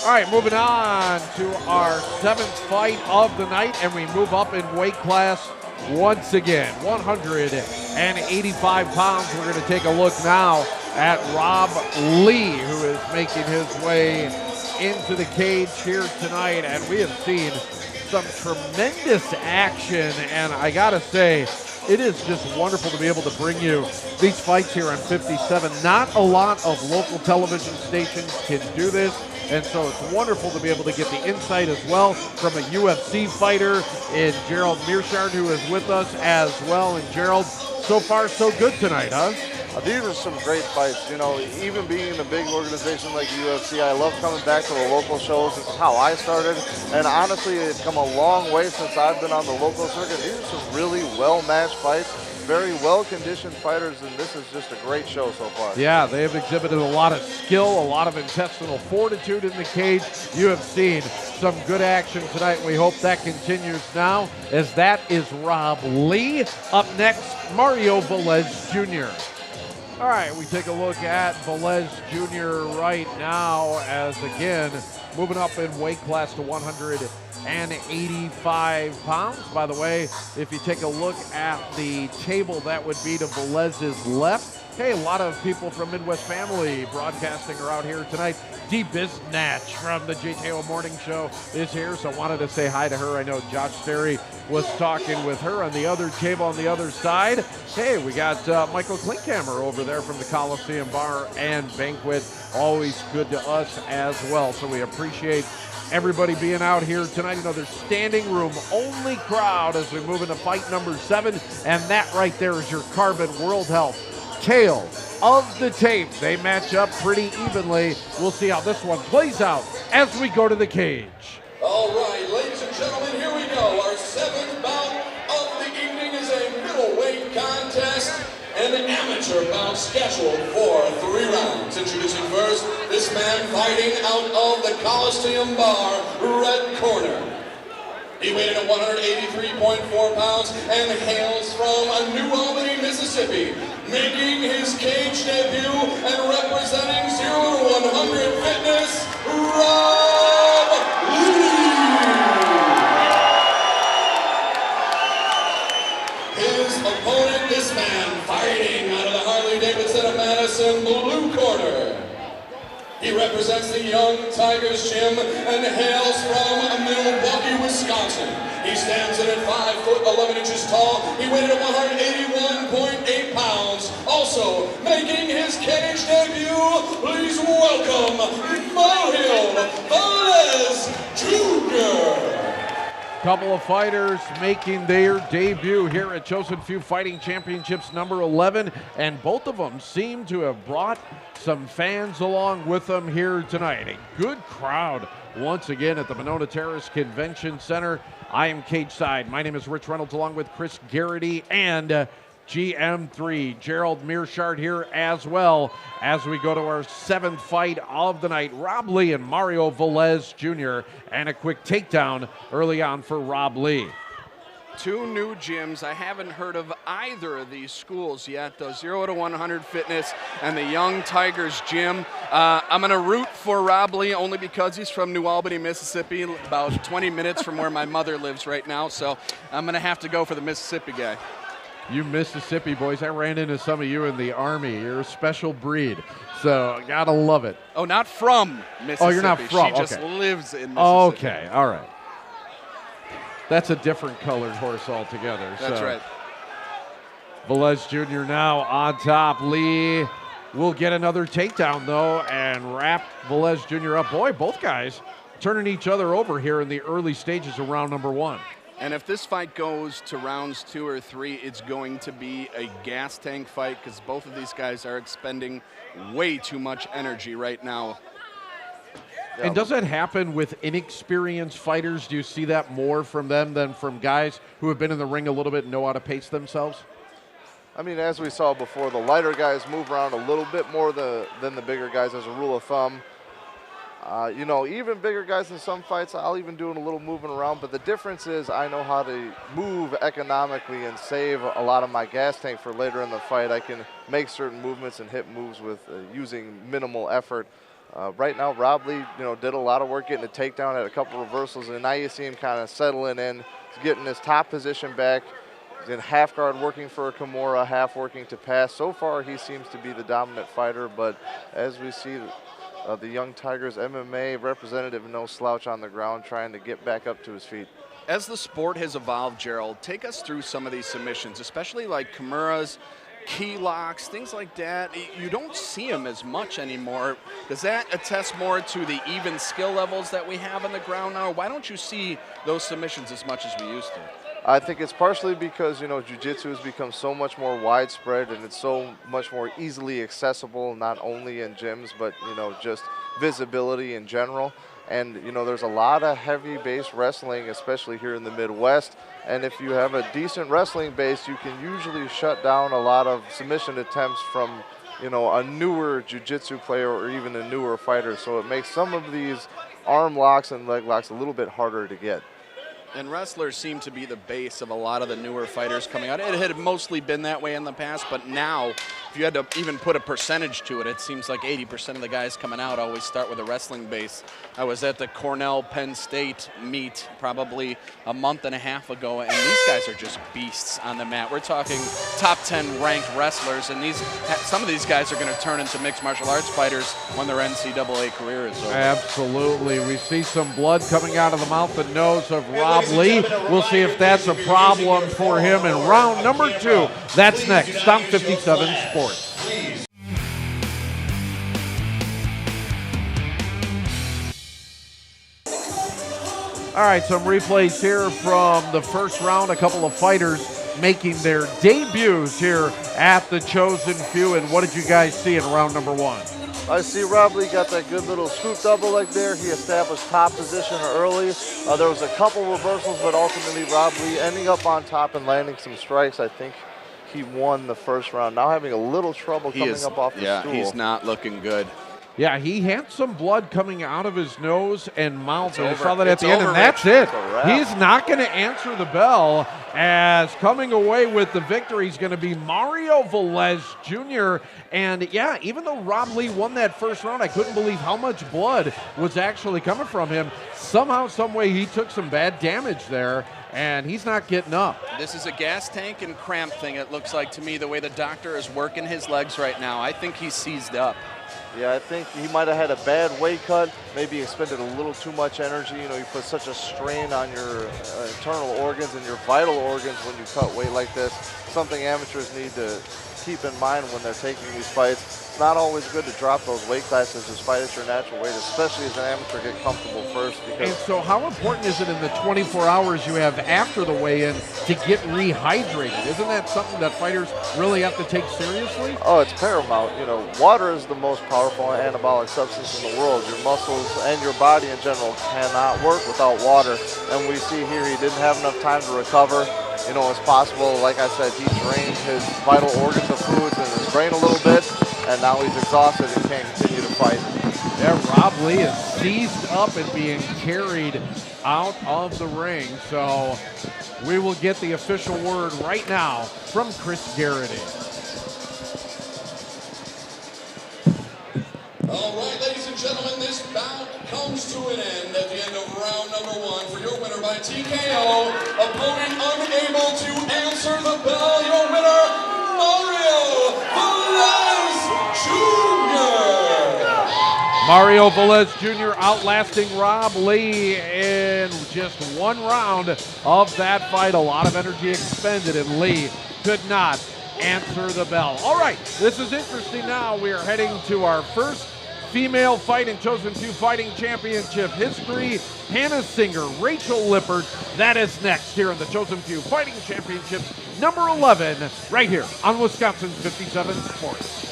All right, moving on to our 7th fight of the night, and we move up in weight class once again. 185 pounds. We're going to take a look now at Rob Lee, who is making his way into the cage here tonight, and we have seen some tremendous action, and I got to say, it is just wonderful to be able to bring you these fights here on 57. Not a lot of local television stations can do this, and so it's wonderful to be able to get the insight as well from a UFC fighter in Gerald Mearshard, who is with us as well. And Gerald, so far so good tonight, huh? These are some great fights. You know, even being in a big organization like the UFC, I love coming back to the local shows. It's how I started. And honestly, it's come a long way since I've been on the local circuit. These are some really well-matched fights, very well-conditioned fighters, and this is just a great show so far. Yeah, they have exhibited a lot of skill, a lot of intestinal fortitude in the cage. You have seen some good action tonight. We hope that continues now, as that is Rob Lee. Up next, Mario Velez Jr. All right, we take a look at Velez Jr. right now, as again, moving up in weight class to 185 pounds. By the way, if you take a look at the table, that would be to Velez's left. Hey, a lot of people from Midwest Family Broadcasting are out here tonight. Dee Biznatch from the JTO Morning Show is here, so I wanted to say hi to her. I know Josh Sterry was talking with her on the other table on the other side. Hey, we got Michael Klinkhammer over there from the Coliseum Bar and Banquet. Always good to us as well, so we appreciate everybody being out here tonight. Another standing room only crowd as we move into fight number 7, and that right there is your Carbon World Health Tale of the Tape. They match up pretty evenly. We'll see how this one plays out as we go to the cage. All right, ladies and gentlemen, here we go. Our 7th bout of the evening is a middleweight contest, and an amateur bout scheduled for 3 rounds. Introducing first, this man fighting out of the Coliseum Bar, red corner. He weighed in at 183.4 pounds and hails from New Albany, Mississippi. Making his cage debut and representing 0 to 100 Fitness, Rob Lee. His opponent, this man, fighting out of the Harley-Davidson of Madison, blue corner. He represents the Young Tigers Gym and hails from Milwaukee, Wisconsin. He stands in at 5 foot 11 inches tall. He weighed at 181.8 pounds. Also making his cage debut, please welcome Mario Velez Jr. Couple of fighters making their debut here at Chosen Few Fighting Championships number 11, and both of them seem to have brought some fans along with them here tonight. A good crowd once again at the Monona Terrace Convention Center. I am cage side. My name is Rich Reynolds, along with Chris Garrity and GM3 Gerald Mearshard here as well, as we go to our 7th fight of the night. Rob Lee and Mario Velez Jr. and a quick takedown early on for Rob Lee. 2 new gyms. I haven't heard of either of these schools yet, the 0 to 100 Fitness and the Young Tigers Gym. I'm going to root for Rob Lee only because he's from New Albany, Mississippi, about 20 minutes from where my mother lives right now, so I'm going to have to go for the Mississippi guy. You Mississippi boys, I ran into some of you in the Army. You're a special breed, so gotta love it. Oh, not from Mississippi. Oh, you're not from, She just lives in Mississippi. Okay, all right. That's a different colored horse altogether. That's so. right. Velez Jr. now on top. Lee will get another takedown, though, and wrap Velez Jr. up. Boy, both guys turning each other over here in the early stages of round number 1. And if this fight goes to rounds 2 or 3, it's going to be a gas tank fight because both of these guys are expending way too much energy right now. And does that happen with inexperienced fighters? Do you see that more from them than from guys who have been in the ring a little bit and know how to pace themselves? I mean, as we saw before, the lighter guys move around a little bit more than the bigger guys as a rule of thumb. You know, even bigger guys in some fights, I'll even do a little moving around, but the difference is I know how to move economically and save a lot of my gas tank for later in the fight. I can make certain movements and hit moves with using minimal effort. Right now, Rob Lee, did a lot of work getting a takedown, had a couple reversals, and now you see him kind of settling in, getting his top position back. He's in half guard working for a Kimura, half working to pass. So far, he seems to be the dominant fighter, but as we see the Young Tigers MMA representative, no slouch on the ground, trying to get back up to his feet. As the sport has evolved, Gerald, take us through some of these submissions, especially like Kimuras, key locks, things like that. You don't see them as much anymore. Does that attest more to the even skill levels that we have on the ground now? Why don't you see those submissions as much as we used to? I think it's partially because, jiu-jitsu has become so much more widespread and it's so much more easily accessible, not only in gyms, but, just visibility in general. And, there's a lot of heavy-based wrestling, especially here in the Midwest. And if you have a decent wrestling base, you can usually shut down a lot of submission attempts from, a newer jiu-jitsu player or even a newer fighter. So it makes some of these arm locks and leg locks a little bit harder to get. And wrestlers seem to be the base of a lot of the newer fighters coming out. It had mostly been that way in the past, but now, if you had to even put a percentage to it, it seems like 80% of the guys coming out always start with a wrestling base. I was at the Cornell-Penn State meet probably a month and a half ago, and these guys are just beasts on the mat. We're talking top 10 ranked wrestlers, and some of these guys are going to turn into mixed martial arts fighters when their NCAA career is over. Absolutely. We see some blood coming out of the mouth and nose of Rob Lee. We'll see if that's a problem for him in round number 2. That's next on 57 Sports. All right, some replays here from the first round. A couple of fighters making their debuts here at the Chosen Few. And what did you guys see in round number 1? I see Rob Lee got that good little scoop double leg there. He established top position early. There was a couple reversals, but ultimately Rob Lee ending up on top and landing some strikes. I think he won the first round. Now having a little trouble coming up off the stool. Yeah, he's not looking good. Yeah, he had some blood coming out of his nose and mouth. And I saw that at It's the end, over, and that's it. wrap. He's not going to answer the bell, as coming away with the victory is going to be Mario Velez Jr. And yeah, even though Rob Lee won that first round, I couldn't believe how much blood was actually coming from him. Somehow, some way, he took some bad damage there, and he's not getting up. This is a gas tank and cramp thing, it looks like to me, the way the doctor is working his legs right now. I think he's seized up. Yeah, I think he might have had a bad weight cut, maybe expended a little too much energy. You put such a strain on your internal organs and your vital organs when you cut weight like this. Something amateurs need to keep in mind when they're taking these fights. It's not always good to drop those weight classes despite it's your natural weight, especially as an amateur, get comfortable first. And so how important is it in the 24 hours you have after the weigh-in to get rehydrated? Isn't that something that fighters really have to take seriously? Oh, it's paramount. Water is the most powerful anabolic substance in the world. Your muscles and your body in general cannot work without water. And we see here he didn't have enough time to recover. It's possible, like I said, he drained his vital organs of foods in his brain a little bit, and now he's exhausted and can't continue to fight. Yeah, Rob Lee is seized up and being carried out of the ring. So we will get the official word right now from Chris Garrity. All right, ladies and gentlemen, this bout comes to an end at the end of round number 1 for your winner by TKO. Opponent unable to answer the bell. Your winner, Mario Velez Jr. Mario Velez Jr. outlasting Rob Lee in just one round of that fight. A lot of energy expended, and Lee could not answer the bell. All right, this is interesting now. We are heading to our first female fight in Chosen Few Fighting Championship history. Hannah Singer, Rachel Lippert. That is next here in the Chosen Few Fighting Championships number 11, right here on Wisconsin's 57 Sports.